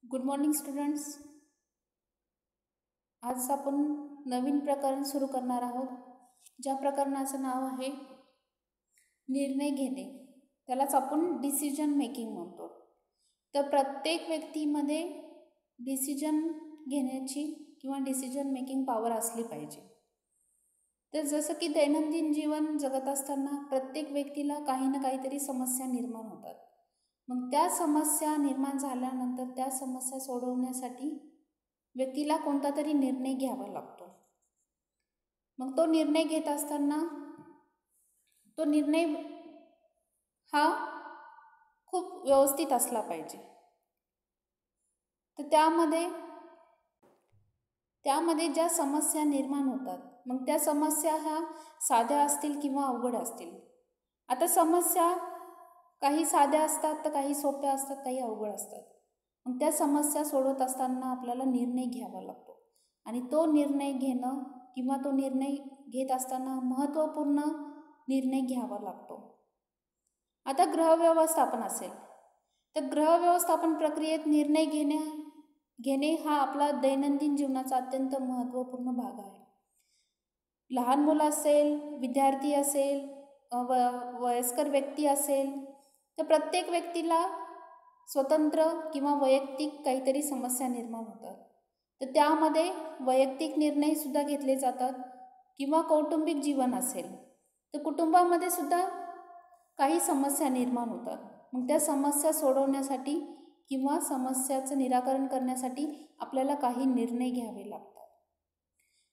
Good morning students. आज आपण नवीन प्रकरण सुरू करणार आहोत. ज्या प्रकरणाचं नाव आहे निर्णय घेणे. त्यालाच आपण डिसिजन मेकिंग म्हणतो. तर प्रत्येक व्यक्तीमध्ये डिसिजन घेण्याची किंवा डिसिजन मेकिंग पॉवर असली पाहिजे. तर जसं की दैनंदिन जीवन जगत असताना प्रत्येक व्यक्तीला काही ना काहीतरी समस्या निर्माण होतात. मग त्या समस्या निर्माण झाल्यानंतर त्या समस्या सोडवण्यासाठी व्यक्तीला कोणता तरी निर्णय घ्यावा लागतो. मग तो निर्णय घेत असताना तो निर्णय हा खूप व्यवस्थित असला पाहिजे. तर त्यामध्ये ज्या समस्या निर्माण होतात, मग त्या समस्या ह्या साध्या असतील किंवा अवघड असतील. आता समस्या काही साध्या असतात, तर काही सोप्या असतात, काही अवघड असतात. मग त्या समस्या सोडवत असताना आपल्याला निर्णय घ्यावा लागतो. आणि तो निर्णय घेणं किंवा तो निर्णय घेत असताना महत्त्वपूर्ण निर्णय घ्यावा लागतो. आता गृहव्यवस्थापन असेल तर गृहव्यवस्थापन प्रक्रियेत निर्णय घेणे हा आपला दैनंदिन जीवनाचा अत्यंत महत्त्वपूर्ण भाग आहे. लहान मुलं असेल, विद्यार्थी असेल, वयस्कर व्यक्ती असेल, तर प्रत्येक व्यक्तीला स्वतंत्र किंवा वैयक्तिक काहीतरी समस्या निर्माण होतात. तर त्यामध्ये वैयक्तिक निर्णयसुद्धा घेतले जातात. किंवा कौटुंबिक जीवन असेल तर कुटुंबामध्ये सुद्धा काही समस्या निर्माण होतात. मग त्या समस्या सोडवण्यासाठी किंवा समस्याचं निराकरण करण्यासाठी आपल्याला काही निर्णय घ्यावे लागतात.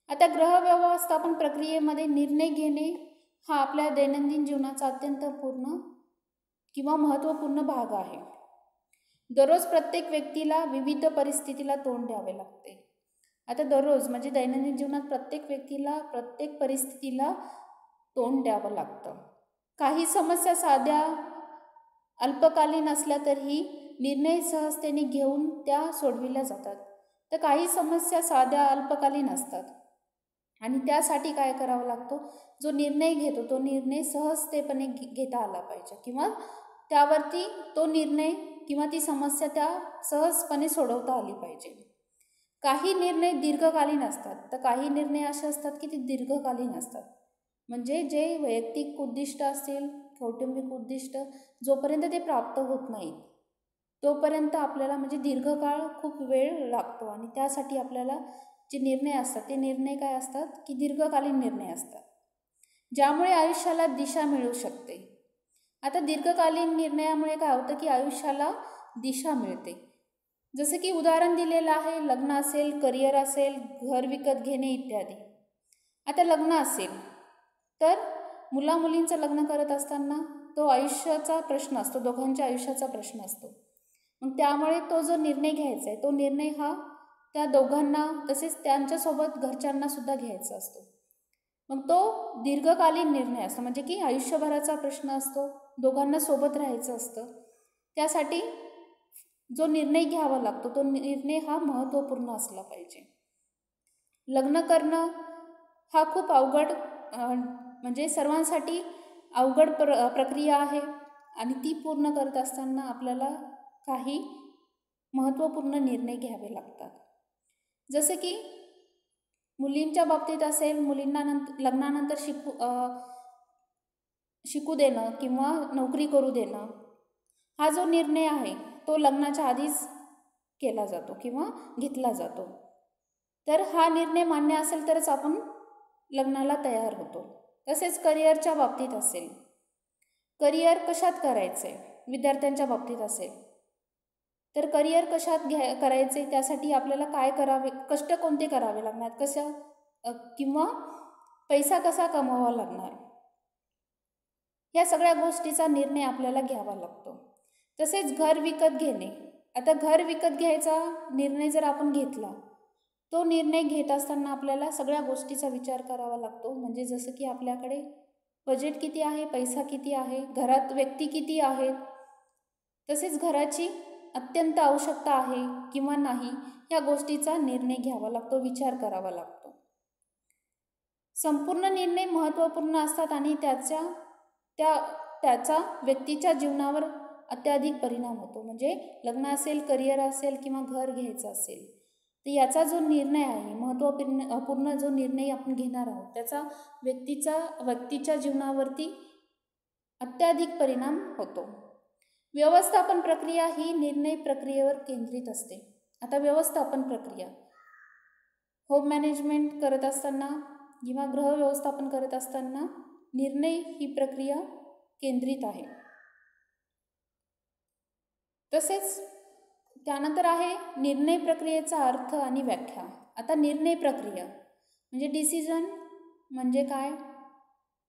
आता गृहव्यवस्थापन प्रक्रियेमध्ये निर्णय घेणे हा आपल्या दैनंदिन जीवनाचा अत्यंत पूर्ण किंवा महत्त्वपूर्ण भाग आहे. दररोज प्रत्येक व्यक्तीला विविध परिस्थितीला तोंड द्यावे लागते. आता दररोज म्हणजे दैनंदिन जीवनात प्रत्येक व्यक्तीला प्रत्येक परिस्थितीला तोंड द्यावं लागतं. काही समस्या साध्या अल्पकालीन असल्या तरीही निर्णय सहजतेने घेऊन त्या सोडविल्या जातात. तर काही समस्या साध्या अल्पकालीन असतात आणि त्यासाठी काय करावं लागतो, जो निर्णय घेतो तो निर्णय सहजतेपणे घेता आला पाहिजे किंवा त्यावरती तो निर्णय किंवा ती समस्या त्या सहजपणे सोडवता आली पाहिजे. काही निर्णय दीर्घकालीन असतात, तर काही निर्णय असे असतात की ते दीर्घकालीन असतात. म्हणजे जे वैयक्तिक उद्दिष्ट असतील, कौटुंबिक उद्दिष्ट जोपर्यंत ते प्राप्त होत नाहीत तोपर्यंत आपल्याला म्हणजे दीर्घकाळ खूप वेळ लागतो. आणि त्यासाठी आपल्याला जे निर्णय असतात ते निर्णय काय असतात की दीर्घकालीन निर्णय असतात, ज्यामुळे आयुष्याला दिशा मिळू शकते. आता दीर्घकालीन निर्णयामुळे काय होतं की आयुष्याला दिशा मिळते. जसं की उदाहरण दिलेलं आहे, लग्न असेल, करिअर असेल, घर विकत घेणे इत्यादी. आता लग्न असेल तर मुलामुलींचं लग्न करत असताना तो आयुष्याचा प्रश्न असतो, दोघांच्या आयुष्याचा प्रश्न असतो. मग त्यामुळे तो जो निर्णय घ्यायचा आहे तो निर्णय हा त्या दोघांना तसेच त्यांच्यासोबत घरच्यांना सुद्धा घ्यायचा असतो. मग तो दीर्घकालीन निर्णय असतो, म्हणजे की आयुष्यभराचा प्रश्न असतो, दोघांना सोबत राहायचं असतं. त्यासाठी जो निर्णय घ्यावा लागतो तो निर्णय हा महत्त्वपूर्ण असला पाहिजे. लग्न करणं हा खूप अवघड म्हणजे सर्वांसाठी अवघड प्रक्रिया आहे आणि ती पूर्ण करत असताना आपल्याला काही महत्त्वपूर्ण निर्णय घ्यावे लागतात. जसे की मुलींच्या बाबतीत असेल, मुलींना लग्नानंतर शिकू देणं किंवा नोकरी करू देणं हा जो निर्णय आहे तो लग्नाच्या आधीच केला जातो किंवा घेतला जातो. तर हा निर्णय मान्य असेल तरच आपण लग्नाला तयार होतो. तसेच करिअरच्या बाबतीत असेल, करिअर कशात करायचे, विद्यार्थ्यांच्या बाबतीत असेल तर करिअर कशात करायचे, त्यासाठी आपल्याला काय करावे, कष्ट कोणते करावे लागणार, किंवा पैसा कसा कमवावा लागणार, या सगळ्या गोष्टीचा निर्णय आपल्याला घ्यावा लागतो. तसेच घर विकत घेणे. आता घर विकत घ्यायचा निर्णय जर आपण घेतला, तो निर्णय घेत असताना आपल्याला सगळ्या गोष्टीचा विचार करावा लागतो. म्हणजे जसं की आपल्याकडे बजेट किती आहे, पैसा किती आहे, घरात व्यक्ती किती आहेत, तसेच घराची अत्यंत आवश्यकता आहे किंवा नाही, या गोष्टीचा निर्णय घ्यावा लागतो, विचार करावा लागतो. संपूर्ण निर्णय महत्त्वपूर्ण असतात आणि त्याचा व्यक्तीच्या जीवनावर अत्याधिक परिणाम होतो. म्हणजे लग्न असेल, करिअर असेल किंवा घर घ्यायचं असेल, तर याचा जो निर्णय आहे, महत्त्वपूर्ण जो निर्णय आपण घेणार आहोत, त्याचा व्यक्तीच्या जीवनावरती अत्याधिक परिणाम होतो. व्यवस्थापन प्रक्रिया ही निर्णय प्रक्रियेवर केंद्रित असते. आता व्यवस्थापन प्रक्रिया, होम मॅनेजमेंट करत असताना किंवा गृह व्यवस्थापन करत असताना निर्णय ही प्रक्रिया केंद्रित आहे. तसेच त्यानंतर आहे निर्णय प्रक्रियेचा अर्थ आणि व्याख्या. आता निर्णय प्रक्रिया म्हणजे डिसिजन म्हणजे काय,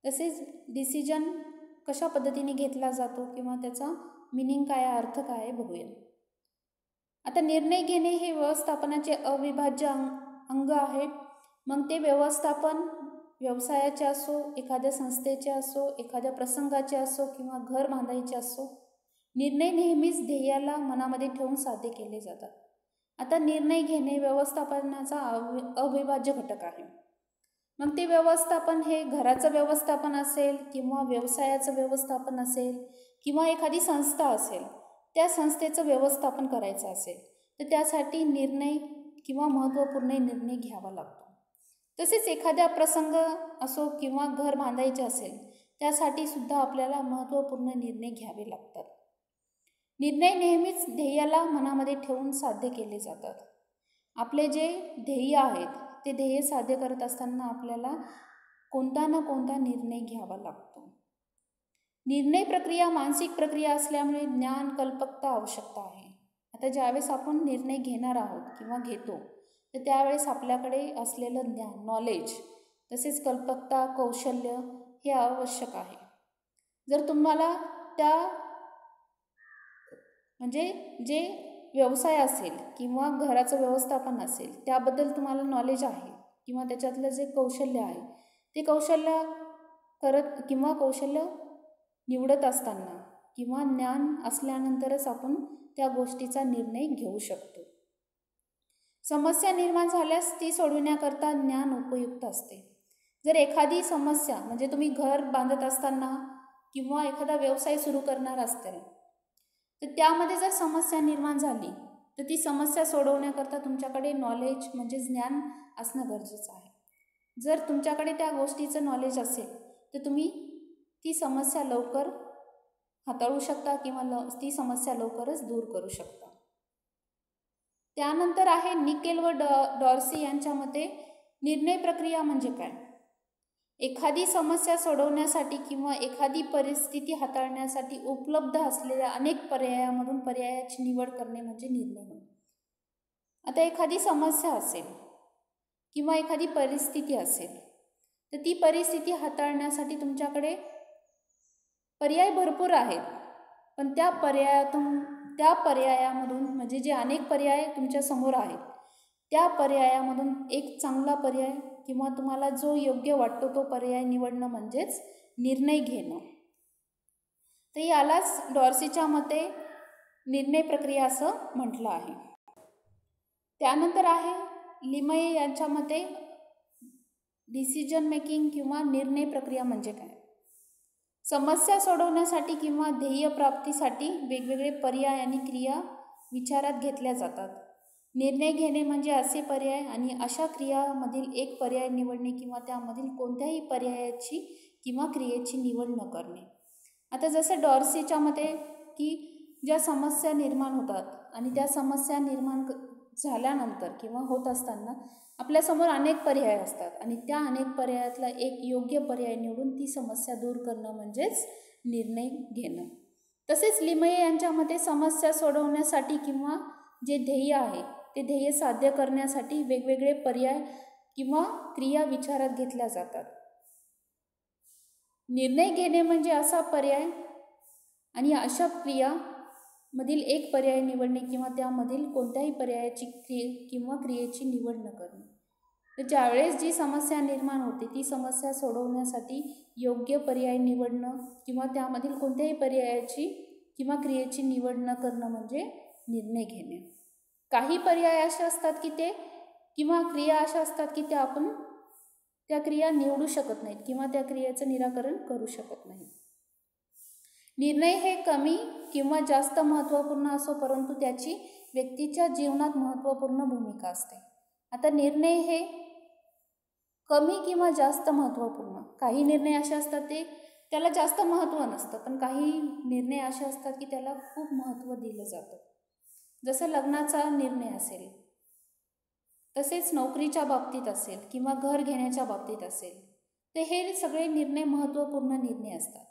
तसेच डिसिजन कशा पद्धतीने घेतला जातो किंवा त्याचा मिनिंग काय, अर्थ काय आहे बघूया. आता निर्णय घेणे हे व्यवस्थापनाचे अविभाज्य अंग आहे. मग ते व्यवस्थापन व्यवसायाचे असो, एखाद्या संस्थेचे असो, एखाद्या प्रसंगाचे असो किंवा घर बांधायचे असो, निर्णय नेहमीच ध्येयाला मनामध्ये ठेवून साध्य केले जातात. आता निर्णय घेणे व्यवस्थापनाचा अविभाज्य घटक आहे. मग ते व्यवस्थापन हे घराचं व्यवस्थापन असेल किंवा व्यवसायाचं व्यवस्थापन असेल किंवा एखादी संस्था असेल, त्या संस्थेचं व्यवस्थापन करायचं असेल तर त्यासाठी निर्णय किंवा महत्त्वपूर्ण निर्णय घ्यावा लागतो. तसेच एखाद्या प्रसंग असो किंवा घर बांधायचे असेल, त्यासाठी सुद्धा आपल्याला महत्त्वपूर्ण निर्णय घ्यावे लागतात. निर्णय नेहमीच ध्येयाला मनामध्ये ठेवून साध्य केले जातात. आपले जे ध्येय आहेत ते ध्येय साध्य करत असताना आपल्याला कोणता ना कोणता निर्णय घ्यावा लागतो. निर्णय प्रक्रिया मानसिक प्रक्रिया असल्यामुळे ज्ञान, कल्पकता आवश्यकता आहे. आता ज्यावेळेस आपण निर्णय घेणार आहोत किंवा घेतो तर त्यावेळेस आपल्याकडे असलेलं ज्ञान, नॉलेज, तसेच कल्पकता, कौशल्य हे आवश्यक आहे. जर तुम्हाला म्हणजे जे व्यवसाय असेल किंवा घराचं व्यवस्थापन असेल त्याबद्दल तुम्हाला नॉलेज आहे किंवा त्याच्यातलं जे कौशल्य आहे ते कौशल्य निवडत असताना किंवा ज्ञान असल्यानंतरच आपण त्या गोष्टीचा निर्णय घेऊ शकतो. समस्या निर्माण झाल्यास ती सोडविण्याकरता ज्ञान उपयुक्त असते. जर एखादी समस्या म्हणजे तुम्ही घर बांधत असताना किंवा एखादा व्यवसाय सुरू करणार असताल तर त्यामध्ये जर समस्या निर्माण झाली तर ती समस्या सोडवण्याकरता तुमच्याकडे नॉलेज म्हणजे ज्ञान असणं गरजेचं आहे. जर तुमच्याकडे त्या गोष्टीचं नॉलेज असेल तर तुम्ही ती समस्या लवकर हाताळू शकता किंवा ती समस्या लवकरच दूर करू शकता. त्यानंतर आहे निकेल व डॉर्सी यांच्या मते निर्णय प्रक्रिया म्हणजे काय. एखादी समस्या सोडवण्यासाठी किंवा एखादी परिस्थिती हाताळण्यासाठी उपलब्ध असलेल्या अनेक पर्यायामधून पर्यायाची निवड करणे म्हणजे निर्णय होय. आता एखादी समस्या असेल किंवा एखादी परिस्थिती असेल तर ती परिस्थिती हाताळण्यासाठी तुमच्याकडे पर्याय भरपूर आहेत, पण त्या पर्यायामधून म्हणजे जे अनेक पर्याय तुमच्या समोर आहेत त्या पर्यायामधून एक चांगला पर्याय किंवा तुम्हाला जो योग्य वाटतो तो पर्याय निवडणं म्हणजेच निर्णय घेणं. तर यालाच डॉर्सीच्या मते निर्णय प्रक्रिया असं म्हटलं आहे. त्यानंतर आहे लिमये यांच्या मते डिसिजन मेकिंग किंवा निर्णय प्रक्रिया म्हणजे काय. समस्या सोडवण्यासाठी किंवा ध्येय प्राप्तीसाठी वेगवेगळे पर्याय आणि क्रिया विचारात घेतल्या जातात. निर्णय घेणे म्हणजे असे पर्याय आणि अशा क्रियामधील एक पर्याय निवडणे किंवा त्यामधील कोणत्याही पर्यायाची किंवा क्रियेची निवड न करणे. आता जसं डॉर्सीच्या मते की ज्या समस्या निर्माण होतात आणि त्या समस्या निर्माण झाल्यानंतर किंवा होत असताना आपल्यासमोर अनेक पर्याय असतात आणि त्या अनेक पर्यायातला एक योग्य पर्याय निवडून ती समस्या दूर करणं म्हणजेच निर्णय घेणं. तसेच लिमये यांच्या मते समस्या सोडवण्यासाठी किंवा जे ध्येय आहे ते ध्येय साध्य करण्यासाठी वेगवेगळे पर्याय किंवा क्रिया विचारात घेतल्या जातात. निर्णय घेणे म्हणजे असा पर्याय आणि अशा क्रिया मधील एक पर्याय निवडणे किंवा त्यामधील कोणत्याही पर्यायाची किंवा क्रियेची निवड न करणे. तर ज्यावेळेस जी समस्या निर्माण होते ती समस्या सोडवण्यासाठी योग्य पर्याय निवडणं किंवा त्यामधील कोणत्याही पर्यायाची किंवा क्रियेची निवड न करणं म्हणजे निर्णय घेणे. काही पर्याय असे असतात की ते किंवा क्रिया अशा असतात की आपण त्या क्रिया निवडू शकत नाहीत किंवा त्या क्रियेचं निराकरण करू शकत नाही. निर्णय हे कमी किंवा जास्त महत्त्वपूर्ण असो, परंतु त्याची व्यक्तीच्या जीवनात महत्त्वपूर्ण भूमिका असते. आता निर्णय हे कमी किंवा जास्त महत्त्वपूर्ण, काही निर्णय असे असतात त्याला जास्त महत्त्व नसतं, पण काही निर्णय असे असतात की त्याला खूप महत्त्व दिलं जातं. जसं लग्नाचा निर्णय असेल, तसेच नोकरीच्या बाबतीत असेल किंवा घर घेण्याच्या बाबतीत असेल, ते हे सगळे निर्णय महत्त्वपूर्ण निर्णय असतात.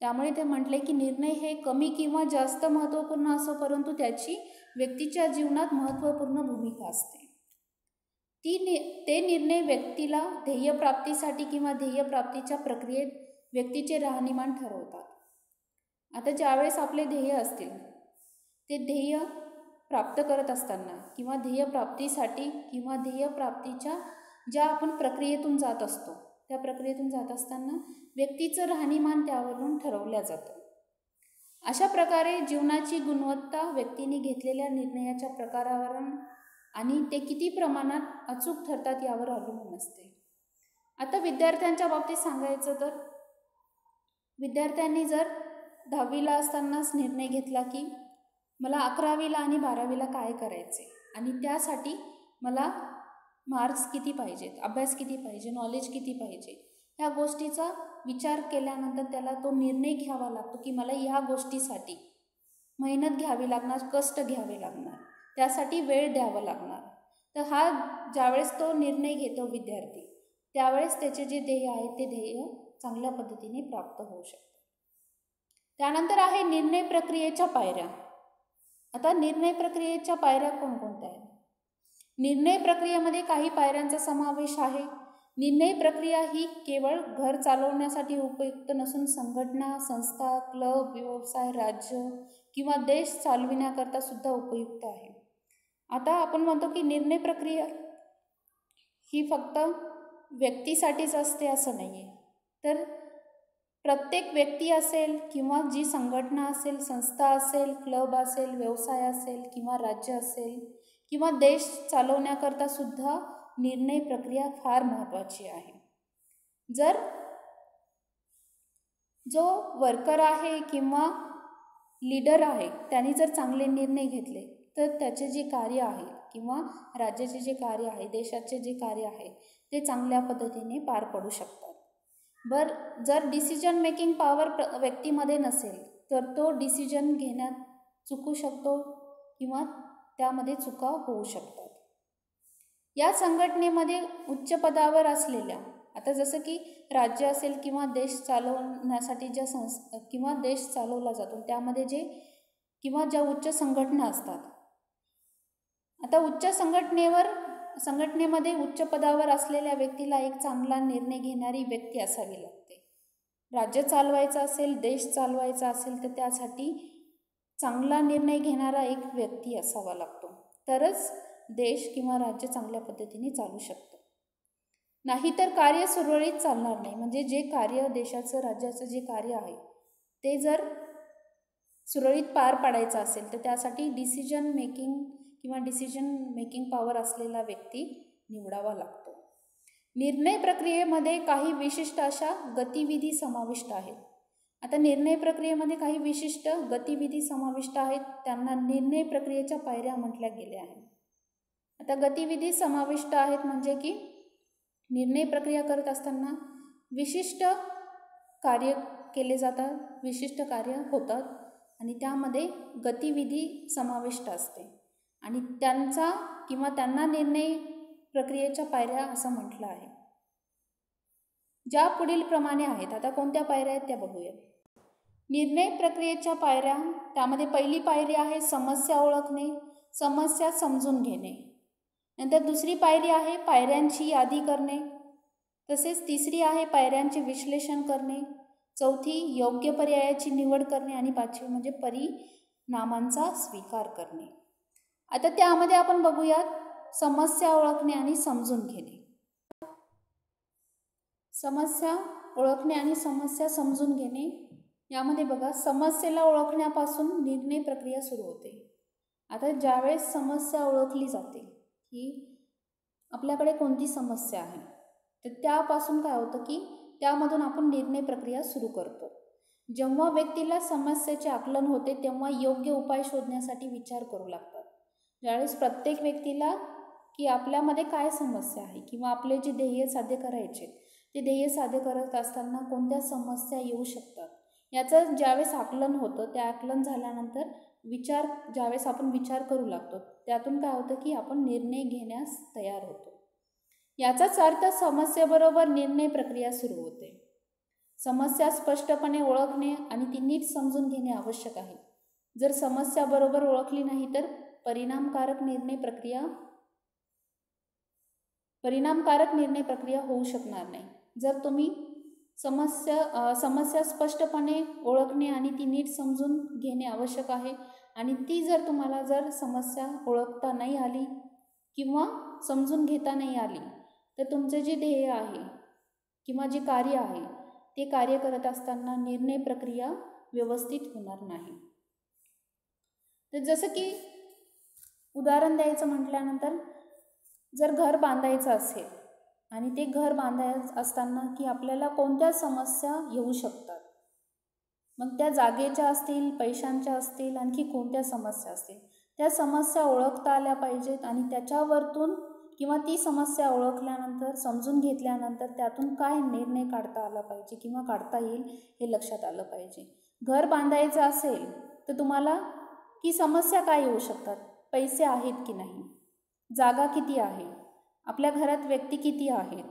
त्यामुळे ते म्हटले की निर्णय हे कमी किंवा जास्त महत्त्वपूर्ण असो, परंतु त्याची व्यक्तीच्या जीवनात महत्त्वपूर्ण भूमिका असते. ते निर्णय व्यक्तीला ध्येयप्राप्तीसाठी किंवा ध्येयप्राप्तीच्या प्रक्रियेत व्यक्तीचे राहणीमान ठरवतात. आता ज्यावेळेस आपले ध्येय असतील, ते ध्येय प्राप्त करत असताना किंवा ध्येयप्राप्तीसाठी किंवा ध्येयप्राप्तीच्या ज्या आपण प्रक्रियेतून जात असतो, त्या प्रक्रियेतून जात असताना व्यक्तीचं राहणीमान त्यावरून ठरवलं जातं. अशा प्रकारे जीवनाची गुणवत्ता व्यक्तीने घेतलेल्या निर्णयाच्या प्रकारावरून आणि ते किती प्रमाणात अचूक ठरतात यावर अवलंबून असते. आता विद्यार्थ्यांच्या बाबतीत सांगायचं तर, विद्यार्थ्यांनी जर 10वीला असतानाच निर्णय घेतला की मला 11वीला आणि 12वीला काय करायचे आणि त्यासाठी मला मार्क्स किती पाहिजेत, अभ्यास किती पाहिजे, नॉलेज किती पाहिजे, ह्या गोष्टीचा विचार केल्यानंतर त्याला तो निर्णय घ्यावा लागतो की मला ह्या गोष्टीसाठी मेहनत घ्यावी लागणार, कष्ट घ्यावे लागणार, त्यासाठी वेळ द्यावा लागणार. तर हा ज्यावेळेस तो निर्णय घेतो विद्यार्थी, त्यावेळेस त्याचे जे ध्येय आहे ते ध्येय चांगल्या पद्धतीने प्राप्त होऊ शकते. त्यानंतर आहे निर्णय प्रक्रियेच्या पायऱ्या. आता निर्णय प्रक्रियेच्या पायऱ्या कोणकोणत्या आहेत? निर्णय प्रक्रियेमध्ये काही पायऱ्यांचा समावेश आहे. निर्णय प्रक्रिया ही केवळ घर चालवण्यासाठी उपयुक्त नसून संघटना, संस्था, क्लब, व्यवसाय, राज्य किंवा देश चालविण्याकरता सुद्धा उपयुक्त आहे. आता आपण म्हणतो की निर्णय प्रक्रिया ही फक्त व्यक्तीसाठीच असते असं नाही आहे, तर प्रत्येक व्यक्ती असेल किंवा जी संघटना असेल, संस्था असेल, क्लब असेल, व्यवसाय असेल किंवा राज्य असेल किंवा देश चालवण्याकरता सुद्धा निर्णय प्रक्रिया फार महत्त्वाची आहे. जर जो वर्कर आहे किंवा लीडर आहे त्यांनी जर चांगले निर्णय घेतले तर त्याचे जे कार्य आहे किंवा राज्याचे जे कार्य आहे, देशाचे जे कार्य आहे ते चांगल्या पद्धतीने पार पडू शकतात. जर डिसिजन मेकिंग पॉवर व्यक्तीमध्ये नसेल तर तो डिसिजन घेण्यात चुकू शकतो किंवा त्यामध्ये चुका होऊ शकतात. या संघटनेमध्ये उच्च पदावर असलेल्या, आता जसं की राज्य असेल किंवा देश चालवण्यासाठी ज्या किंवा देश चालवला जातो त्यामध्ये जे किंवा ज्या उच्च संघटना असतात, आता उच्च संघटनेमध्ये उच्च पदावर असलेल्या व्यक्तीला एक चांगला निर्णय घेणारी व्यक्ती असावी लागते. राज्य चालवायचं असेल, देश चालवायचा असेल तर त्यासाठी चांगला निर्णय घेणारा एक व्यक्ती असावा लागतो, तरच देश किंवा राज्य चांगल्या पद्धतीने चालू शकतं. नाहीतर कार्य सुरळीत चालणार नाही. म्हणजे जे कार्य देशाचं, राज्याचं जे कार्य आहे ते जर सुरळीत पार पाडायचं असेल तर त्यासाठी डिसिजन मेकिंग पॉवर असलेला व्यक्ती निवडावा लागतो. निर्णय प्रक्रियेमध्ये काही विशिष्ट अशा गतिविधी समाविष्ट आहेत. आता निर्णय प्रक्रियेमध्ये काही विशिष्ट गतिविधी समाविष्ट आहेत, त्यांना निर्णय प्रक्रियेच्या पायऱ्या म्हटल्या गेल्या आहेत. आता गतिविधी समाविष्ट आहेत म्हणजे की निर्णय प्रक्रिया करत असताना विशिष्ट कार्य केले जातात, विशिष्ट कार्य होतात आणि त्यामध्ये गतिविधी समाविष्ट असते आणि त्यांना निर्णय प्रक्रियेच्या पायऱ्या असं म्हटलं आहे. ज्या पुढील प्रमाणे आहेत. आता कोणत्या पायऱ्या आहेत त्या बघूया. निर्णय प्रक्रियेच्या पायऱ्या, त्यामध्ये पहिली पायरी आहे समस्या ओळखणे, समस्या समजून घेणे. नंतर दुसरी पायरी आहे पायऱ्यांची यादी करणे. तसेच तिसरी आहे पायऱ्यांचे विश्लेषण करणे. चौथी योग्य पर्यायाची निवड करणे आणि पाचवी म्हणजे परिणामांचा स्वीकार करणे. आता त्यामध्ये आपण बघूयात समस्या ओळखणे आणि समजून घेणे. समस्या ओळखणे आणि समस्या समजून घेणे यामध्ये बघा, समस्येला ओळखण्यापासून निर्णय प्रक्रिया सुरू होते. आता ज्यावेळेस समस्या ओळखली जाते की आपल्याकडे कोणती समस्या आहे तर त्यापासून काय होतं की त्यामधून आपण निर्णय प्रक्रिया सुरू करतो. जेव्हा व्यक्तीला समस्येचे आकलन होते तेव्हा योग्य उपाय शोधण्यासाठी विचार करू लागतात. ज्यावेळेस प्रत्येक व्यक्तीला की आपल्यामध्ये काय समस्या आहे किंवा आपले जे ध्येय साध्य करायचे ते ध्येय साध्य करत असताना कोणत्या समस्या येऊ शकतात याचं ज्यावेळेस आकलन होतं, त्या आकलन झाल्यानंतर ज्यावेळेस आपण विचार करू लागतो त्यातून काय होतं की आपण निर्णय घेण्यास तयार होतो. याचाच अर्थ समस्येबरोबर निर्णय प्रक्रिया सुरू होते. समस्या स्पष्टपणे ओळखणे आणि ती नीट समजून घेणे आवश्यक आहे. जर समस्या बरोबर ओळखली नाही तर परिणामकारक निर्णय प्रक्रिया होऊ शकणार नाही. जर तुम्ही समस्या स्पष्टपणे ओळखणे आणि ती नीट समजून घेणे आवश्यक आहे आणि ती जर समस्या ओळखता नाही आली किंवा समजून घेता नाही आली तर तुमचे जे ध्येय आहे किंवा जे कार्य आहे ते कार्य करत असताना निर्णय प्रक्रिया व्यवस्थित होणार नाही. तर जसं की उदाहरण द्यायचं म्हटल्यानंतर जर घर बांधायचं असेल आणि ते घर बांधायचं असताना की आपल्याला कोणत्या समस्या येऊ शकतात, मग त्या जागेच्या असतील, पैशांच्या असतील, आणखी कोणत्या समस्या असतील, त्या समस्या ओळखता आल्या पाहिजेत आणि त्याच्यावरतून किंवा ती समस्या ओळखल्यानंतर समजून घेतल्यानंतर त्यातून काय निर्णय काढता आला पाहिजे किंवा काढता येईल हे लक्षात आलं पाहिजे. घर बांधायचं असेल तर तुम्हाला की समस्या काय येऊ शकतात, पैसे आहेत की नाही, जागा किती आहे, आपल्या घरात व्यक्ती किती आहेत,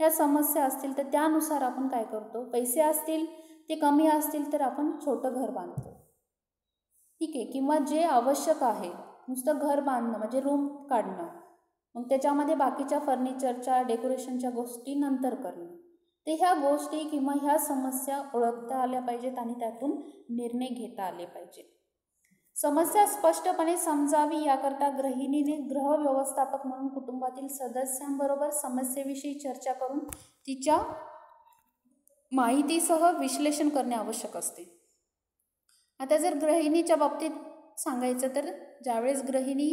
ह्या समस्या असतील तर त्यानुसार आपण काय करतो, पैसे असतील ते कमी असतील तर आपण छोटं घर बांधतो, ठीक आहे. किंवा जे आवश्यक आहे नुसतं घर बांधणं म्हणजे रूम काढणं, मग त्याच्यामध्ये बाकीच्या फर्निचरच्या डेकोरेशनच्या गोष्टी नंतर करणं, ते ह्या गोष्टी किंवा ह्या समस्या ओळखता आल्या पाहिजेत आणि त्यातून निर्णय घेता आले पाहिजेत. समस्या स्पष्टपणे समजावी याकरता गृहिणीने गृह व्यवस्थापक म्हणून कुटुंबातील सदस्यांबरोबर समस्येविषयी चर्चा करून तिच्या माहितीसह विश्लेषण करणे आवश्यक असते. आता जर गृहिणीच्या बाबतीत सांगायचं तर ज्यावेळेस गृहिणी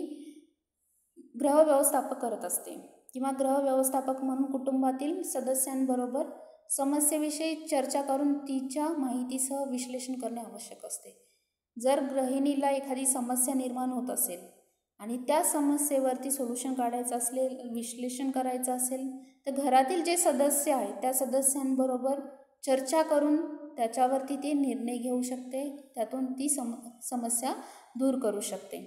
गृह व्यवस्थापक करत असते किंवा गृह व्यवस्थापक म्हणून कुटुंबातील सदस्यांबरोबर समस्येविषयी चर्चा करून तिच्या माहितीसह विश्लेषण करणे आवश्यक असते. जर गृहिणीला एखादी समस्या निर्माण होत असेल आणि त्या समस्येवरती सोल्युशन काढायचं असेल, विश्लेषण करायचं असेल तर घरातील जे सदस्य आहेत त्या सदस्यांबरोबर चर्चा करून त्याच्यावरती ते निर्णय घेऊ शकते, त्यातून ती समस्या दूर करू शकते.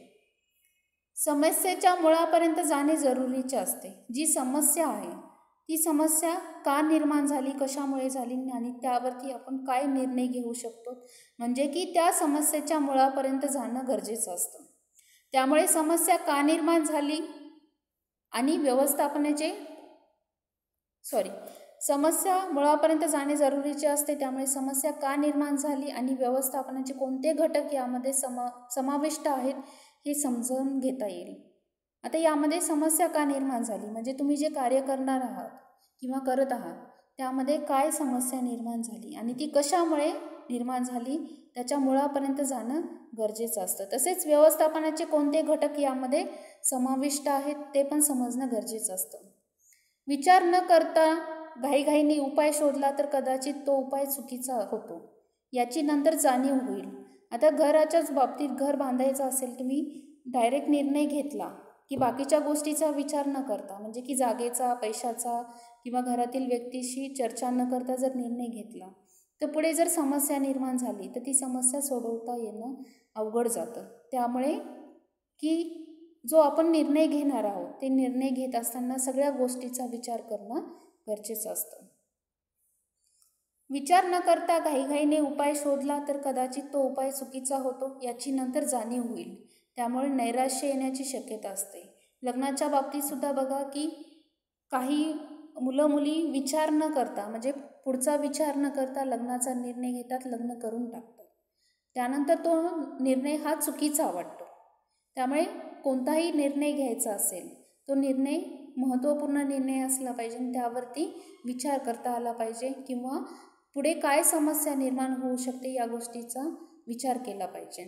समस्येच्या मुळापर्यंत जाणे जरुरीचे असते. जी समस्या आहे ती समस्या का निर्माण झाली, कशामुळे झाली आणि त्यावरती आपण काय निर्णय घेऊ शकतो, म्हणजे की त्या समस्येच्या मुळापर्यंत जाणं गरजेचं असतं. त्यामुळे समस्या का निर्माण झाली आणि समस्या मुळापर्यंत जाणे जरुरीचे असते. त्यामुळे समस्या का निर्माण झाली आणि व्यवस्थापनाचे कोणते घटक यामध्ये समाविष्ट आहेत हे समजून घेता येईल. आता यामध्ये समस्या का निर्माण झाली म्हणजे तुम्ही जे कार्य करणार आहात किंवा करत आहात त्यामध्ये काय समस्या निर्माण झाली आणि ती कशामुळे निर्माण झाली त्याच्या मुळापर्यंत जाणं गरजेचं असतं. तसेच व्यवस्थापनाचे कोणते घटक यामध्ये समाविष्ट आहेत ते पण समजणं गरजेचं असतं. विचार न करता घाईघाईने उपाय शोधला तर कदाचित तो उपाय चुकीचा होतो याची नंतर जाणीव होईल. आता घराच्याच बाबतीत घर बांधायचं असेल, तुम्ही डायरेक्ट निर्णय घेतला की बाकीच्या गोष्टीचा विचार न करता म्हणजे की जागेचा, पैशाचा किंवा घरातील व्यक्तीशी चर्चा न करता जर निर्णय घेतला तर पुढे जर समस्या निर्माण झाली तर ती समस्या सोडवता येणं अवघड जातं. त्यामुळे की जो आपण निर्णय घेणार आहोत ते निर्णय घेत असताना सगळ्या गोष्टीचा विचार करणं गरजेचं असतं. विचार न करता घाईघाईने उपाय शोधला तर कदाचित तो उपाय चुकीचा होतो याची नंतर जाणीव होईल. त्यामुळे नैराश्य येण्याची शक्यता असते. लग्नाच्या बाबतीत सुद्धा बघा की काही मुलं मुली विचार न करता म्हणजे पुढचा विचार न करता लग्नाचा निर्णय घेतात, लग्न करून टाकतात. त्यानंतर तो निर्णय हा चुकीचा वाटतो. त्यामुळे कोणताही निर्णय घ्यायचा असेल तो निर्णय महत्त्वपूर्ण निर्णय असला पाहिजे आणि त्यावरती विचार करता आला पाहिजे किंवा पुढे काय समस्या निर्माण होऊ शकते या गोष्टीचा विचार केला पाहिजे.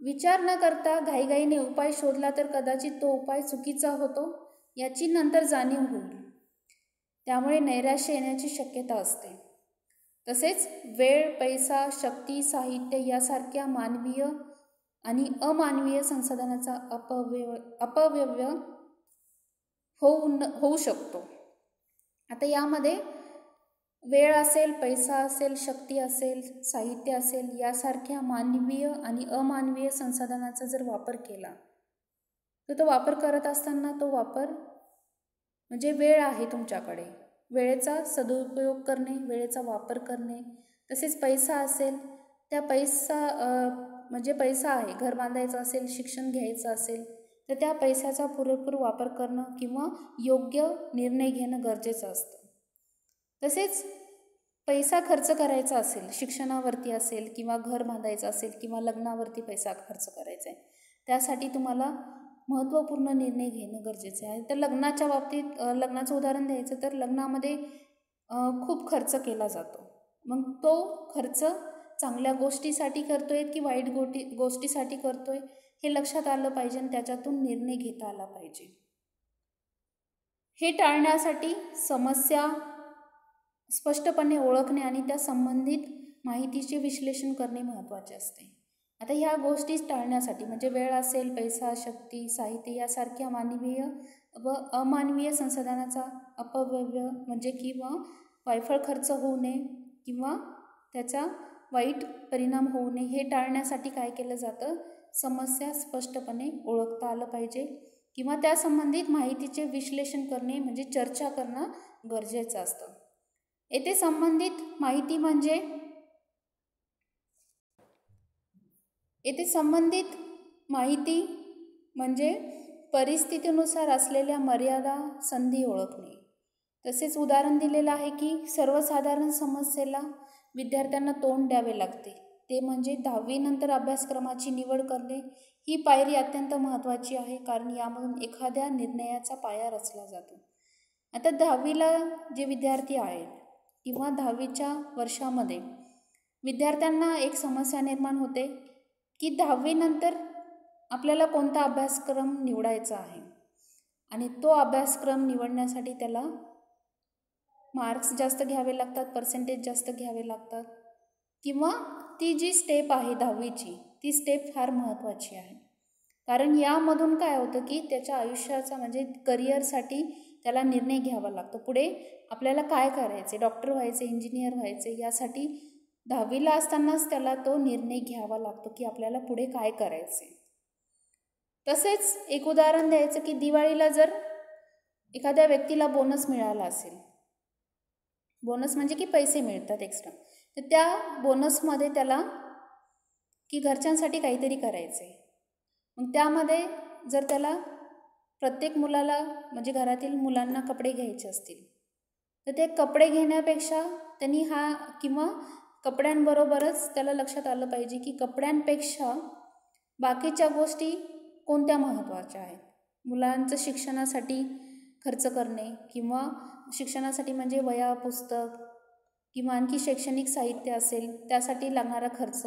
विचार न करता घाईघाईने उपाय शोधला तर कदाचित तो उपाय चुकीचा होतो याची नंतर जाणीव होईल. त्यामुळे नैराश्य येण्याची शक्यता असते. तसेच वेळ, पैसा, शक्ती, साहित्य यासारख्या मानवीय आणि अमानवीय संसाधनाचा अपव्यय होऊ शकतो. आता यामध्ये वेळ असेल, पैसा असेल, शक्ती असेल, साहित्य असेल यासारख्या मानवीय आणि अमानवीय संसाधनाचा जर वापर केला तर तो वापर करत असताना तो वापर म्हणजे वेळ आहे तुमच्याकडे, वेळेचा सदुपयोग करणे, वेळेचा वापर करणे. तसेच पैसा असेल, त्या म्हणजे पैसा आहे, घर बांधायचं असेल, शिक्षण घ्यायचं असेल तर त्या पैशाचा पुरेपूर वापर करणं किंवा योग्य निर्णय घेणं गरजेचं असतं. तसेच पैसा खर्च करायचा असेल, शिक्षणावरती असेल किंवा घर बांधायचं असेल किंवा लग्नावरती पैसा खर्च करायचा आहे, त्यासाठी तुम्हाला महत्त्वपूर्ण निर्णय घेणं गरजेचं आहे. तर लग्नाच्या बाबतीत लग्नाचं उदाहरण द्यायचं तर लग्नामध्ये खूप खर्च केला जातो. मग तो खर्च चांगल्या गोष्टीसाठी करतोय की वाईट गोष्टीसाठी करतोय हे लक्षात आलं पाहिजे आणि त्याच्यातून निर्णय घेता आला पाहिजे. हे टाळण्यासाठी समस्या स्पष्टपणे ओळखणे आणि त्या संबंधित माहितीचे विश्लेषण करणे महत्त्वाचे असते. आता ह्या गोष्टी टाळण्यासाठी म्हणजे वेळ असेल, पैसा, शक्ती, साहित्य यासारख्या मानवीय व अमानवीय संसाधनाचा अपव्यय म्हणजे किंवा वायफळ खर्च होऊ नये किंवा त्याचा वाईट परिणाम होऊ नये हे टाळण्यासाठी काय केलं जातं, समस्या स्पष्टपणे ओळखता आलं पाहिजे किंवा त्या संबंधित माहितीचे विश्लेषण करणे म्हणजे चर्चा करणं गरजेचं असतं. येथे संबंधित माहिती म्हणजे परिस्थितीनुसार असलेल्या मर्यादा, संधी ओळखणे. तसेच उदाहरण दिलेलं आहे की सर्वसाधारण समस्येला विद्यार्थ्यांना तोंड द्यावे लागते, ते म्हणजे 10वी नंतर अभ्यासक्रमाची निवड करणे. ही पायरी अत्यंत महत्त्वाची आहे कारण यामधून एखाद्या निर्णयाचा पाया रचला जातो. आता 10वीला जे विद्यार्थी आहेत किंवा 10वीच्या वर्षामध्ये विद्यार्थ्यांना एक समस्या निर्माण होते की 10वी नंतर आपल्याला कोणता अभ्यासक्रम निवडायचा आहे आणि तो अभ्यासक्रम निवडण्यासाठी त्याला मार्क्स जास्त घ्यावे लागतात, पर्सेंटेज जास्त घ्यावे लागतात किंवा ती जी स्टेप आहे 10वीची ती स्टेप फार महत्त्वाची आहे. कारण यामधून काय होतं की त्याच्या आयुष्याचा म्हणजे करिअरसाठी त्याला निर्णय घ्यावा लागतो. पुढे आपल्याला काय करायचे, डॉक्टर व्हायचे, इंजिनियर व्हायचे, यासाठी 10वीला असतानाच त्याला तो निर्णय घ्यावा लागतो की आपल्याला पुढे काय करायचे. तसेच एक उदाहरण द्यायचं की दिवाळीला जर एखाद्या व्यक्तीला बोनस मिळाला असेल, बोनस म्हणजे की पैसे मिळतात एक्स्ट्रा, तर त्या बोनसमध्ये त्याला की घरच्यांसाठी काहीतरी करायचं आहे. मग त्यामध्ये जर त्याला प्रत्येक मुलाला म्हणजे घरातील मुलांना कपडे घ्यायचे असतील तर ते कपडे घेण्यापेक्षा त्यांनी किंवा कपड्यांबरोबरच त्याला लक्षात आलं पाहिजे की कपड्यांपेक्षा बाकीच्या गोष्टी कोणत्या महत्त्वाच्या आहेत. मुलांचं शिक्षणासाठी खर्च करणे किंवा शिक्षणासाठी म्हणजे वह्या, पुस्तक किंवा आणखी शैक्षणिक साहित्य असेल त्यासाठी लागणारा खर्च.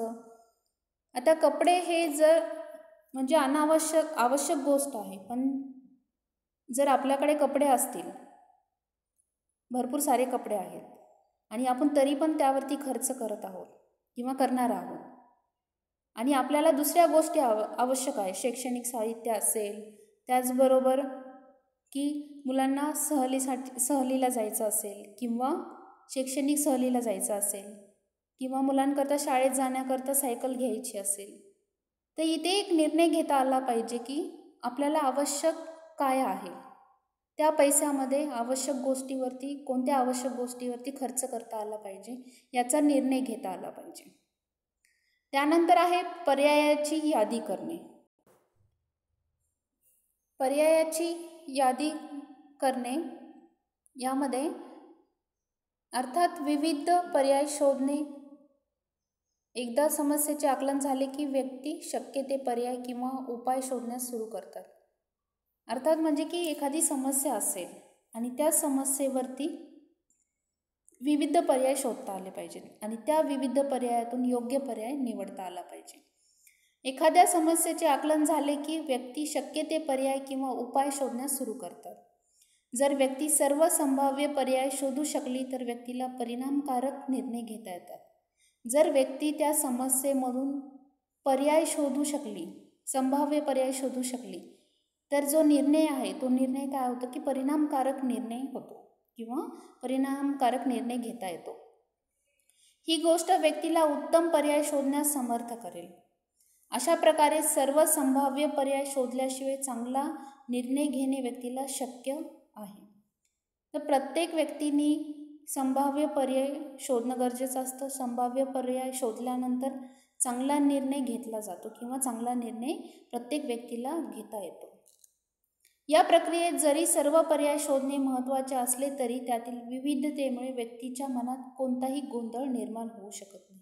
आता कपडे हे जर म्हणजे आवश्यक गोष्ट आहे, पण जर आपल्याकडे कपडे असतील, भरपूर सारे कपडे आहेत आणि आपण तरी पण त्यावरती खर्च करत आहोत किंवा करणार आहोत आणि आपल्याला दुसऱ्या गोष्टी आवश्यक आहे, शैक्षणिक साहित्य असेल, त्याचबरोबर की मुलांना सहलीला जायचं असेल किंवा शैक्षणिक सहलीला जायचं असेल किंवा मुलांकरता शाळेत जाण्याकरता सायकल घ्यायची असेल, तर इथे एक निर्णय घेता आला पाहिजे की आपल्याला आवश्यक काय आहे, त्या पैशामध्ये कोणत्या आवश्यक गोष्टीवरती खर्च करता आला पाहिजे याचा निर्णय घेता आला पाहिजे. त्यानंतर आहे पर्यायाची यादी करणे. पर्यायाची यादी करणे यामध्ये अर्थात विविध पर्याय शोधणे. एकदा समस्येचे आकलन झाले की व्यक्ती शक्य ते पर्याय किंवा उपाय शोधण्यास सुरू करतात. अर्थात म्हणजे की एखादी समस्या असेल आणि त्या समस्येवरती विविध पर्याय शोधता आले पाहिजेत आणि त्या विविध पर्यायातून योग्य पर्याय निवडता आला पाहिजे. एखाद्या समस्येचे आकलन झाले की व्यक्ती शक्य ते पर्याय किंवा उपाय शोधण्यास सुरू करतात. जर व्यक्ती सर्व संभाव्य पर्याय शोधू शकली तर व्यक्तीला परिणामकारक निर्णय घेता येतात. जर व्यक्ती त्या समस्येमधून पर्याय शोधू शकली, संभाव्य पर्याय शोधू शकली, तर जो निर्णय आहे तो निर्णय काय होतो की परिणामकारक निर्णय होतो किंवा परिणामकारक निर्णय घेता येतो. ही गोष्ट व्यक्तीला उत्तम पर्याय शोधण्यास समर्थ करेल. अशा प्रकारे सर्व संभाव्य पर्याय शोधल्याशिवाय चांगला निर्णय घेणे व्यक्तीला शक्य आहे. तर प्रत्येक व्यक्तीने संभाव्य पर्याय शोधणं गरजेचं असतं. संभाव्य पर्याय शोधल्यानंतर चांगला निर्णय घेतला जातो किंवा चांगला निर्णय प्रत्येक व्यक्तीला घेता येतो. या प्रक्रियेत जरी सर्व पर्याय शोधणे महत्त्वाचे असले तरी त्यातील विविधतेमुळे व्यक्तीच्या मनात कोणताही गोंधळ निर्माण होऊ शकत नाही.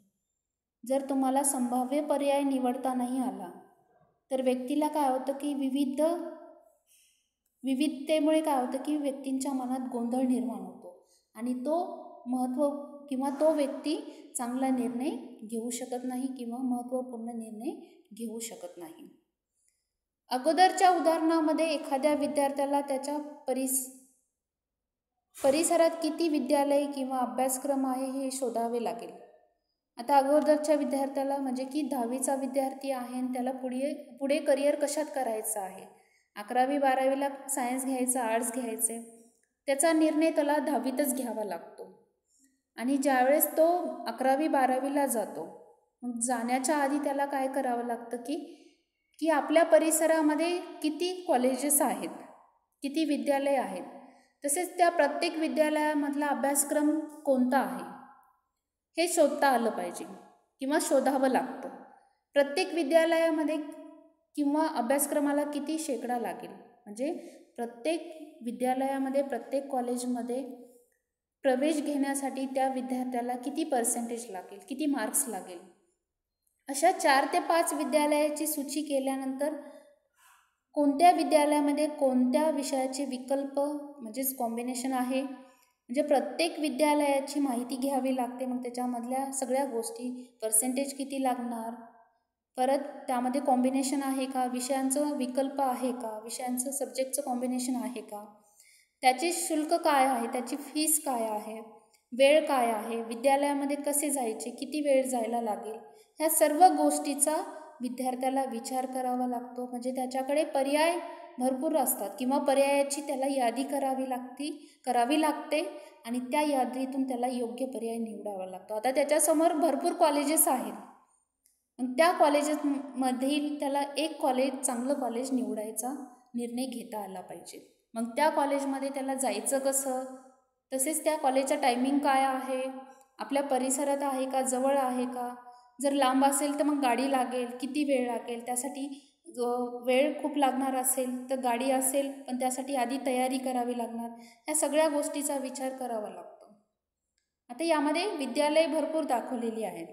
जर तुम्हाला संभाव्य पर्याय निवडता नाही आला तर व्यक्तीला काय होतं की विविधतेमुळे काय होतं की व्यक्तींच्या मनात गोंधळ निर्माण होतो आणि तो व्यक्ती चांगला निर्णय घेऊ शकत नाही किंवा महत्त्वपूर्ण निर्णय घेऊ शकत नाही. अगोदरच्या उदाहरणामध्ये एखाद्या विद्यार्थ्याला त्याच्या परिसरात किती विद्यालय किंवा अभ्यासक्रम आहे हे शोधावे लागेल. आता अगोदरच्या विद्यार्थ्याला म्हणजे की 10वीचा विद्यार्थी आहे आणि त्याला पुढे करिअर कशात करायचं आहे, 11वी 12वीला सायन्स घ्यायचं, आर्ट्स घ्यायचे, त्याचा निर्णय त्याला 10वीतच घ्यावा लागतो. आणि ज्यावेळेस तो 11वी 12वीला जातो, मग जाण्याच्या आधी त्याला काय करावं लागतं की आपल्या परिसरामध्ये किती कॉलेजेस आहेत, किती विद्यालय आहेत, तसेच त्या प्रत्येक विद्यालयामधला अभ्यासक्रम कोणता आहे हे शोधता आलं पाहिजे किंवा शोधावं लागतं. प्रत्येक विद्यालयामध्ये किंवा अभ्यासक्रमाला किती शेकडा लागेल, म्हणजे प्रत्येक विद्यालयामध्ये प्रत्येक कॉलेजमध्ये प्रवेश घेण्यासाठी त्या विद्यार्थ्याला किती पर्सेंटेज लागेल, किती मार्क्स लागेल. अशा 4 ते 5 विद्यालयाची सूची केल्यानंतर कोणत्या विद्यालयामध्ये कोणत्या विषयाचे विकल्प म्हणजेच कॉम्बिनेशन आहे, म्हणजे प्रत्येक विद्यालयाची माहिती घ्यावी लागते. मग त्याच्यामधल्या सगळ्या गोष्टी, पर्सेंटेज किती लागणार, परत त्यामध्ये कॉम्बिनेशन आहे का, विषयांचं विकल्प आहे का, विषयांचं सब्जेक्टचं कॉम्बिनेशन आहे का, त्याचे शुल्क काय आहे, त्याची फीस काय आहे, वेळ काय आहे, विद्यालयामध्ये कसे जायचे, किती वेळ जायला लागेल, ह्या सर्व गोष्टीचा विद्यार्थ्याला विचार करावा लागतो. म्हणजे त्याच्याकडे पर्याय भरपूर असतात किंवा पर्यायाची त्याला यादी करावी लागते आणि त्या यादीतून त्याला योग्य पर्याय निवडावा लागतो. आता त्याच्यासमोर भरपूर कॉलेजेस आहेत, मग त्या कॉलेजेसमधील त्याला एक चांगलं कॉलेज निवडायचा निर्णय घेता आला पाहिजे. मग त्या कॉलेजमध्ये त्याला जायचं कसं, तसेच त्या कॉलेजचा टायमिंग काय आहे, आपल्या परिसरात आहे का, जवळ आहे का, जर लांब असेल तर मग गाडी लागेल, किती वेळ लागेल, त्यासाठी वेळ खूप लागणार असेल तर गाडी असेल पण त्यासाठी आधी तयारी करावी लागणार, ह्या सगळ्या गोष्टीचा विचार करावा लागतो. आता यामध्ये विद्यालय भरपूर दाखवलेली आहेत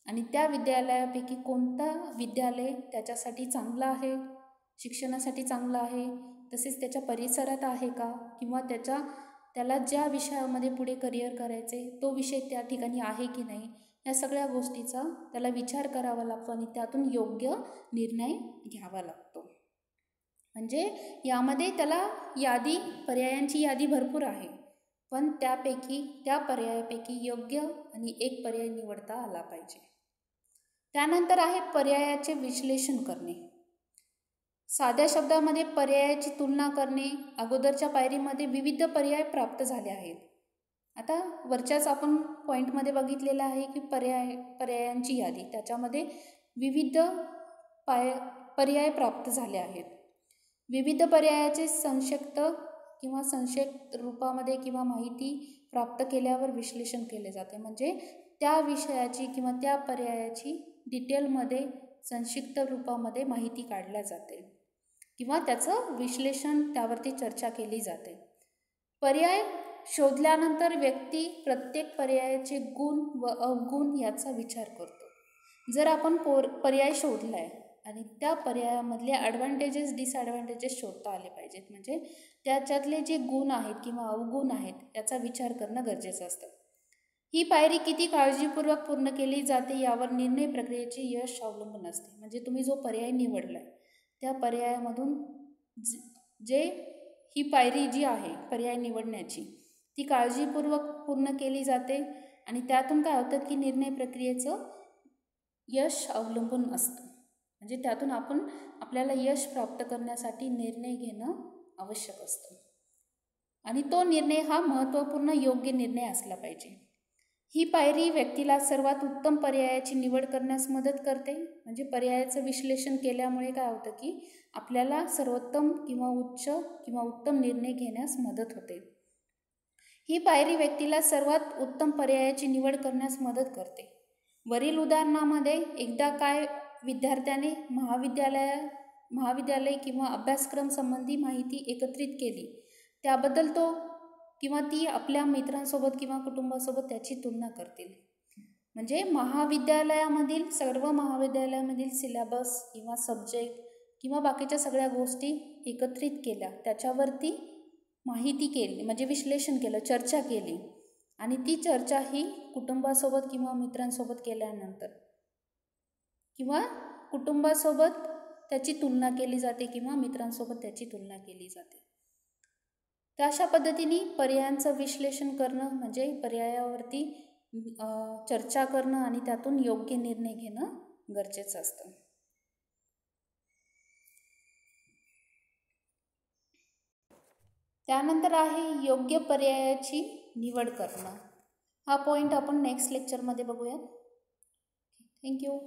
आणि त्या विद्यालयापैकी कोणता विद्यालय त्याच्यासाठी चांगला आहे, शिक्षणासाठी चांगला आहे, तसेच त्याच्या परिसरात आहे का, किंवा त्याला ज्या विषयामध्ये पुढे करिअर करायचे तो विषय त्या ठिकाणी आहे की नाही, या सगळ्या गोष्टीचा त्याला विचार करावा लागतो आणि त्यातून योग्य निर्णय घ्यावा लागतो. म्हणजे यामध्ये त्याला पर्यायांची यादी भरपूर आहे, पण त्या पर्यायापैकी योग्य आणि एक पर्याय निवडता आला पाहिजे. त्यानंतर आहे पर्यायाचे विश्लेषण करणे. साध्या शब्दामध्ये पर्यायाची तुलना करणे. अगोदरच्या पायरीमध्ये विविध पर्याय प्राप्त झाले आहेत. आता वरच्याच आपण पॉईंटमध्ये बघितलेलं आहे की पर्यायांची यादी, त्याच्यामध्ये विविध पर्याय प्राप्त झाले आहेत. विविध पर्यायाचे संक्षिप्त रूपामध्ये किंवा माहिती प्राप्त केल्यावर विश्लेषण केले जाते. म्हणजे त्या विषयाची किंवा त्या पर्यायाची डिटेलमध्ये संक्षिप्त रूपामध्ये माहिती काढल्या जाते किंवा त्याचं विश्लेषण, त्यावरती चर्चा केली जाते. पर्याय शोधल्यानंतर व्यक्ती प्रत्येक पर्यायाचे गुण व अवगुण याचा विचार करतो. जर आपण पर्याय शोधला आहे आणि त्या पर्यायामधले ॲडव्हान्टेजेस डिसॲडव्हान्टेजेस शोधता आले पाहिजेत, म्हणजे त्याच्यातले जे गुण आहेत किंवा अवगुण आहेत याचा विचार करणं गरजेचं असतं. ही पायरी किती काळजीपूर्वक पूर्ण केली जाते यावर निर्णय प्रक्रियेचे यश अवलंबून असते. म्हणजे तुम्ही जो पर्याय निवडला आहे त्या पर्यायामधून जे ही पायरी जी आहे पर्याय निवडण्याची ती काळजीपूर्वक पूर्ण केली जाते आणि त्यातून काय होतं की निर्णय प्रक्रियेचं यश अवलंबून असतं. म्हणजे त्यातून आपल्याला यश प्राप्त करण्यासाठी निर्णय घेणं आवश्यक असतं आणि तो निर्णय हा महत्त्वपूर्ण योग्य निर्णय असला पाहिजे. ही पायरी व्यक्तीला सर्वात उत्तम पर्यायाची निवड करण्यास मदत करते. म्हणजे पर्यायाचं विश्लेषण केल्यामुळे काय होतं की आपल्याला सर्वोत्तम किंवा उच्च किंवा उत्तम निर्णय घेण्यास मदत होते. ही पायरी व्यक्तीला सर्वात उत्तम पर्यायाची निवड करण्यास मदत करते. वरील उदाहरणामध्ये एकदा काय विद्यार्थ्याने महाविद्यालय किंवा अभ्यासक्रम संबंधी माहिती एकत्रित केली, त्याबद्दल तो किंवा ती आपल्या मित्रांसोबत किंवा कुटुंबासोबत त्याची तुलना करतील. म्हणजे सर्व महाविद्यालयामधील सिलेबस किंवा सब्जेक्ट किंवा बाकीच्या सगळ्या गोष्टी एकत्रित केल्या, त्याच्यावरती माहिती केली, म्हणजे विश्लेषण केलं, चर्चा केली आणि ती चर्चा ही कुटुंबासोबत किंवा मित्रांसोबत केल्यानंतर किंवा कुटुंबासोबत त्याची तुलना केली जाते किंवा मित्रांसोबत त्याची तुलना केली जाते. तर अशा पद्धतीने पर्यायांचं विश्लेषण करणं म्हणजे पर्यायावरती चर्चा करणं आणि त्यातून योग्य निर्णय घेणं गरजेचं असतं. त्यानंतर आहे योग्य पर्यायाची निवड करणं. हा पॉईंट आपण नेक्स्ट लेक्चरमध्ये बघूया. थँक्यू.